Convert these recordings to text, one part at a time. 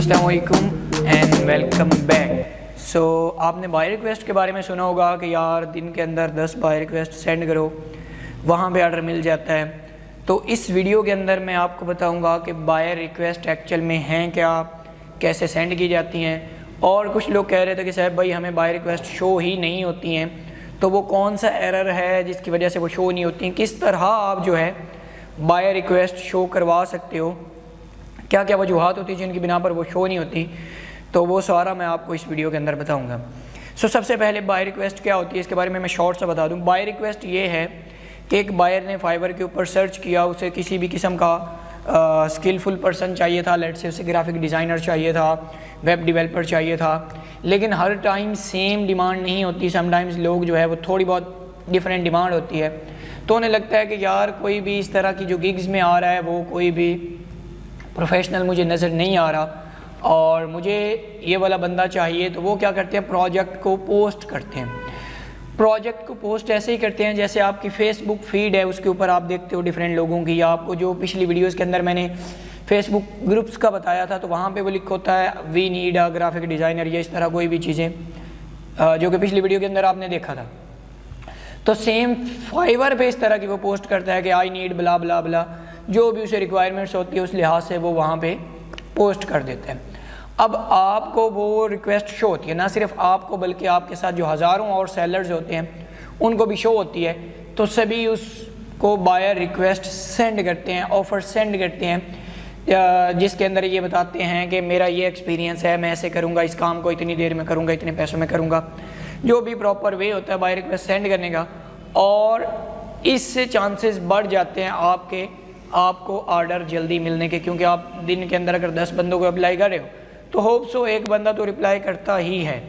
अस्सलाम वालेकुम and welcome back. सो आपने बाय रिक्वेस्ट के बारे में सुना होगा कि यार दिन के अंदर 10 बाय रिक्वेस्ट सेंड करो, वहाँ पे ऑर्डर मिल जाता है। तो इस वीडियो के अंदर मैं आपको बताऊंगा कि बाय रिक्वेस्ट एक्चुअल में हैं क्या, कैसे सेंड की जाती हैं। और कुछ लोग कह रहे थे कि साहब भाई हमें बाय रिक्वेस्ट शो ही नहीं होती हैं, तो वो कौन सा एरर है जिसकी वजह से वो शो नहीं होती हैं, किस तरह आप जो है बाय रिक्वेस्ट शो करवा सकते हो, क्या क्या वजूहात होती है जिनकी बिना पर वो शो नहीं होती, तो वो सारा मैं आपको इस वीडियो के अंदर बताऊंगा। सो सबसे पहले बाय रिक्वेस्ट क्या होती है इसके बारे में मैं शॉर्ट सा बता दूं। बाय रिक्वेस्ट ये है कि एक बायर ने फाइवर के ऊपर सर्च किया, उसे किसी भी किस्म का स्किलफुल पर्सन चाहिए था, लेट से उसे ग्राफिक डिज़ाइनर चाहिए था, वेब डेवलपर चाहिए था, लेकिन हर टाइम सेम डिमांड नहीं होती। समटाइम्स लोग जो है वो थोड़ी बहुत डिफरेंट डिमांड होती है, तो उन्हें लगता है कि यार कोई भी इस तरह की जो गिग्स में आ रहा है वो कोई भी प्रोफेशनल मुझे नज़र नहीं आ रहा और मुझे ये वाला बंदा चाहिए। तो वो क्या करते हैं, प्रोजेक्ट को पोस्ट करते हैं। प्रोजेक्ट को पोस्ट ऐसे ही करते हैं जैसे आपकी फेसबुक फीड है, उसके ऊपर आप देखते हो डिफरेंट लोगों की, या आपको जो पिछली वीडियोस के अंदर मैंने फेसबुक ग्रुप्स का बताया था, तो वहाँ पे वो लिखा होता है we need a graphic designer, या इस तरह कोई भी चीज़ें जो कि पिछली वीडियो के अंदर आपने देखा था। तो सेम फाइवर पे इस तरह की वो पोस्ट करता है कि आई नीड ब्ला ब्ला ब्ला, जो भी उसे रिक्वायरमेंट्स होती है उस लिहाज से वो वहाँ पे पोस्ट कर देते हैं। अब आपको वो रिक्वेस्ट शो होती है, ना सिर्फ आपको बल्कि आपके साथ जो हज़ारों और सेलर्स होते हैं उनको भी शो होती है। तो सभी उसको बायर रिक्वेस्ट सेंड करते हैं, ऑफ़र सेंड करते हैं, जिसके अंदर ये बताते हैं कि मेरा ये एक्सपीरियंस है, मैं ऐसे करूँगा, इस काम को इतनी देर में करूँगा, इतने पैसों में करूँगा, जो भी प्रॉपर वे होता है बायर रिक्वेस्ट सेंड करने का। और इससे चांसेस बढ़ जाते हैं आपको ऑर्डर जल्दी मिलने के, क्योंकि आप दिन के अंदर अगर 10 बंदों को अप्लाई कर रहे हो तो होप सो एक बंदा तो रिप्लाई करता ही है,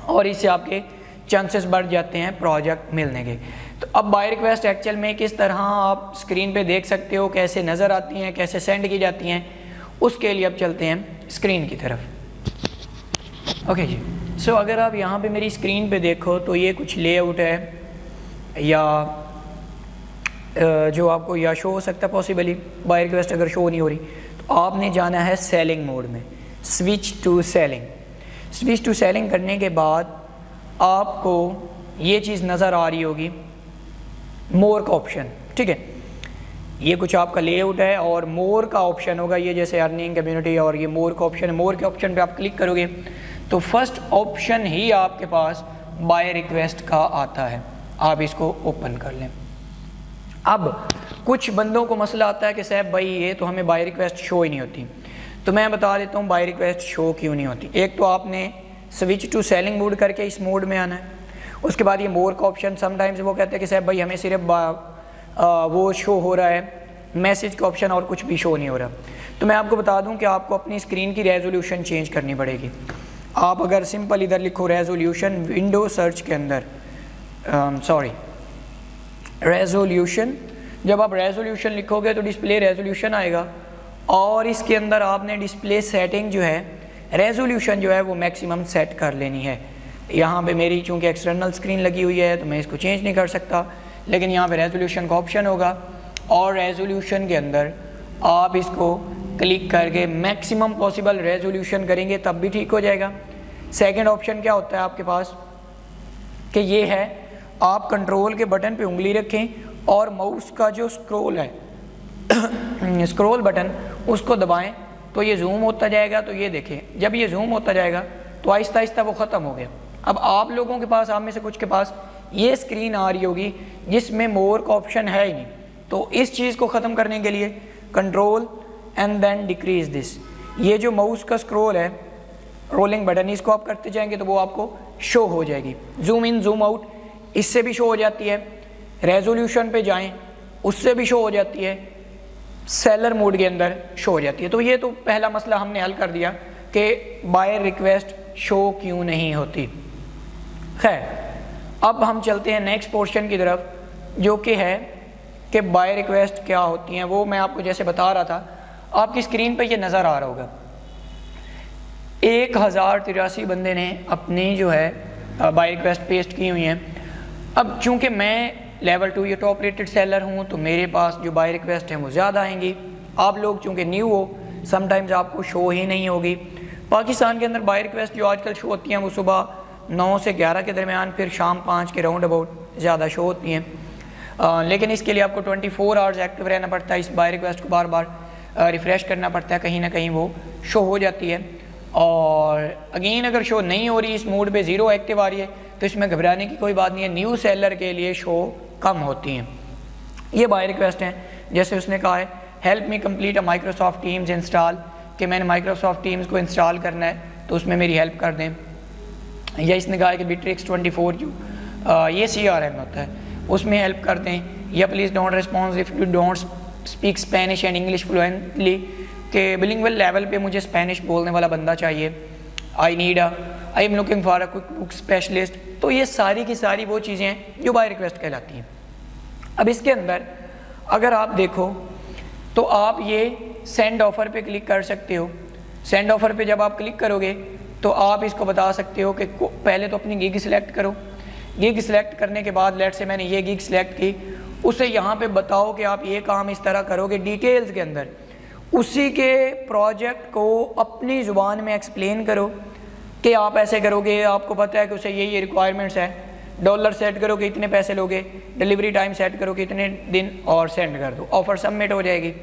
और इससे आपके चांसेस बढ़ जाते हैं प्रोजेक्ट मिलने के। तो अब बाय रिक्वेस्ट एक्चुअल में किस तरह आप स्क्रीन पे देख सकते हो, कैसे नज़र आती हैं, कैसे सेंड की जाती हैं, उसके लिए अब चलते हैं स्क्रीन की तरफ। ओके जी। सो अगर आप यहाँ पे मेरी स्क्रीन पे देखो तो ये कुछ लेआउट है, या जो आपको या शो हो सकता है पॉसिबली बाय रिक्वेस्ट अगर शो नहीं हो रही, तो आपने जाना है सेलिंग मोड में, switch to selling. Switch to selling करने के बाद आपको ये चीज़ नज़र आ रही होगी, मोर का ऑप्शन, ठीक है। ये कुछ आपका लेआउट है और मोर का ऑप्शन होगा, ये जैसे अर्निंग कम्युनिटी, और ये मोर का ऑप्शन है। मोर के ऑप्शन पे आप क्लिक करोगे तो फर्स्ट ऑप्शन ही आपके पास बाय रिक्वेस्ट का आता है। आप इसको ओपन कर लें। अब कुछ बंदों को मसला आता है कि साहब भाई ये तो हमें बाय रिक्वेस्ट शो ही नहीं होती, तो मैं बता देता हूँ बाय रिक्वेस्ट शो क्यों नहीं होती। एक तो आपने स्विच टू सेलिंग मोड करके इस मोड में आना है। उसके बाद ये मोर का ऑप्शन, समटाइम्स वो कहते हैं कि साहब भाई हमें सिर्फ वो शो हो रहा है, मैसेज का ऑप्शन और कुछ भी शो नहीं हो रहा। तो मैं आपको बता दूँ कि आपको अपनी स्क्रीन की रेजोल्यूशन चेंज करनी पड़ेगी। आप अगर सिंपल इधर लिखो रेजोल्यूशन, विंडो सर्च के अंदर रेजोल्यूशन, जब आप रेजोल्यूशन लिखोगे तो डिस्प्ले रेजोल्यूशन आएगा, और इसके अंदर आपने डिस्प्ले सेटिंग जो है, रेजोल्यूशन जो है वो मैक्सिमम सेट कर लेनी है। यहाँ पे मेरी चूँकि एक्सटर्नल स्क्रीन लगी हुई है तो मैं इसको चेंज नहीं कर सकता, लेकिन यहाँ पे रेजोल्यूशन का ऑप्शन होगा, और रेजोल्यूशन के अंदर आप इसको क्लिक करके मैक्सिमम पॉसिबल रेजोल्यूशन करेंगे तब भी ठीक हो जाएगा। सेकेंड ऑप्शन क्या होता है आपके पास कि ये है, आप कंट्रोल के बटन पे उंगली रखें और माउस का जो स्क्रॉल है स्क्रॉल बटन उसको दबाएं तो ये जूम होता जाएगा। तो ये देखें, जब ये जूम होता जाएगा तो आहिस्ता आहिस्ता वो ख़त्म हो गया। अब आप लोगों के पास, आप में से कुछ के पास ये स्क्रीन आ रही होगी जिसमें मोर का ऑप्शन है ही नहीं। तो इस चीज़ को ख़त्म करने के लिए control and then decrease this, ये जो माउस का स्क्रॉल है, रोलिंग बटन, इसको आप करते जाएंगे तो वो आपको शो हो जाएगी। जूम इन जूम आउट इससे भी शो हो जाती है, रेजोल्यूशन पे जाएं उससे भी शो हो जाती है, सेलर मोड के अंदर शो हो जाती है। तो ये तो पहला मसला हमने हल कर दिया कि बाय रिक्वेस्ट शो क्यों नहीं होती। खैर, अब हम चलते हैं नेक्स्ट पोर्शन की तरफ, जो कि है कि बाय रिक्वेस्ट क्या होती हैं। वो मैं आपको जैसे बता रहा था, आपकी स्क्रीन पे ये नज़र आ रहा होगा 1083 बंदे ने अपनी जो है बाय रिक्वेस्ट पेस्ट की हुई हैं। अब चूँकि मैं लेवल 2 या टॉप रेटेड सेलर हूँ तो मेरे पास जो बाय रिक्वेस्ट हैं वो ज़्यादा आएंगी। आप लोग चूँकि न्यू हो, समटाइम्स आपको शो ही नहीं होगी। पाकिस्तान के अंदर बाय रिक्वेस्ट जो आजकल शो होती हैं वो सुबह 9 से 11 के दरमियान, फिर शाम 5 के राउंड अबाउट ज़्यादा शो होती हैं। लेकिन इसके लिए आपको 24 आवर्स एक्टिव रहना पड़ता है। इस बाय रिक्वेस्ट को बार बार रिफ़्रेश करना पड़ता है, कहीं ना कहीं वो शो हो जाती है। और अगेन अगर शो नहीं हो रही, इस मोड पे 0 एक्टिव आ रही है, तो इसमें घबराने की कोई बात नहीं है। न्यू सेलर के लिए शो कम होती हैं। ये बाय रिक्वेस्ट हैं, जैसे उसने कहा है हेल्प मी कंप्लीट अ माइक्रोसॉफ्ट टीम्स इंस्टॉल, कि मैंने माइक्रोसॉफ्ट टीम्स को इंस्टॉल करना है तो उसमें मेरी हेल्प कर दें। या इसने कहा है कि बिट्रिक्स 24 ये CRM होता है, उसमें हेल्प कर दें। या please don't response if you don't speak Spanish and English fluently, के बिलिंगुअल लेवल पे मुझे स्पेनिश बोलने वाला बंदा चाहिए। I am looking for a quick book specialist. तो ये सारी की सारी वो चीज़ें हैं जो बाय रिक्वेस्ट कहलाती हैं। अब इसके अंदर अगर आप देखो तो आप ये सेंड ऑफ़र पे क्लिक कर सकते हो। सेंड ऑफ़र पे जब आप क्लिक करोगे तो आप इसको बता सकते हो कि पहले तो अपनी गिग सिलेक्ट करो। गिग सिलेक्ट करने के बाद लेट से मैंने ये गिग सिलेक्ट की, उसे यहाँ पे बताओ कि आप ये काम इस तरह करोगे। डिटेल्स के अंदर उसी के प्रोजेक्ट को अपनी ज़ुबान में एक्सप्लेन करो कि आप ऐसे करोगे, आपको पता है कि उसे ये रिक्वायरमेंट्स है। डॉलर सेट करो कि इतने पैसे लोगे, डिलीवरी टाइम सेट करो कि इतने दिन, और सेंड कर दो, ऑफ़र सबमिट हो जाएगी।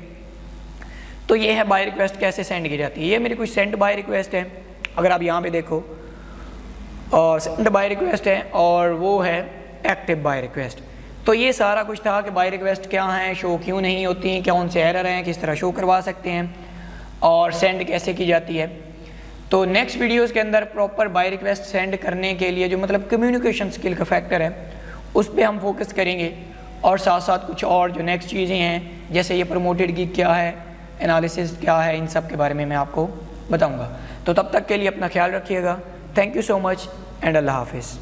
तो ये है बाय रिक्वेस्ट कैसे सेंड की जाती है। ये मेरी कुछ सेंड बाय रिक्वेस्ट है, अगर आप यहाँ पे देखो, और सेंड बाय रिक्वेस्ट है और वो है एक्टिव बाय रिक्वेस्ट। तो ये सारा कुछ था कि बाय रिक्वेस्ट क्या हैं, शो क्यों नहीं होती, कौन से एरर हैं, किस तरह शो करवा सकते हैं और सेंड कैसे की जाती है। तो नेक्स्ट वीडियोस के अंदर प्रॉपर बाय रिक्वेस्ट सेंड करने के लिए जो मतलब कम्युनिकेशन स्किल का फैक्टर है उस पर हम फोकस करेंगे, और साथ साथ कुछ और जो नेक्स्ट चीज़ें हैं जैसे ये प्रमोटेड गिग क्या है, एनालिसिस क्या है, इन सब के बारे में मैं आपको बताऊँगा। तो तब तक के लिए अपना ख्याल रखिएगा। Thank you so much and अल्लाह हाफिज़।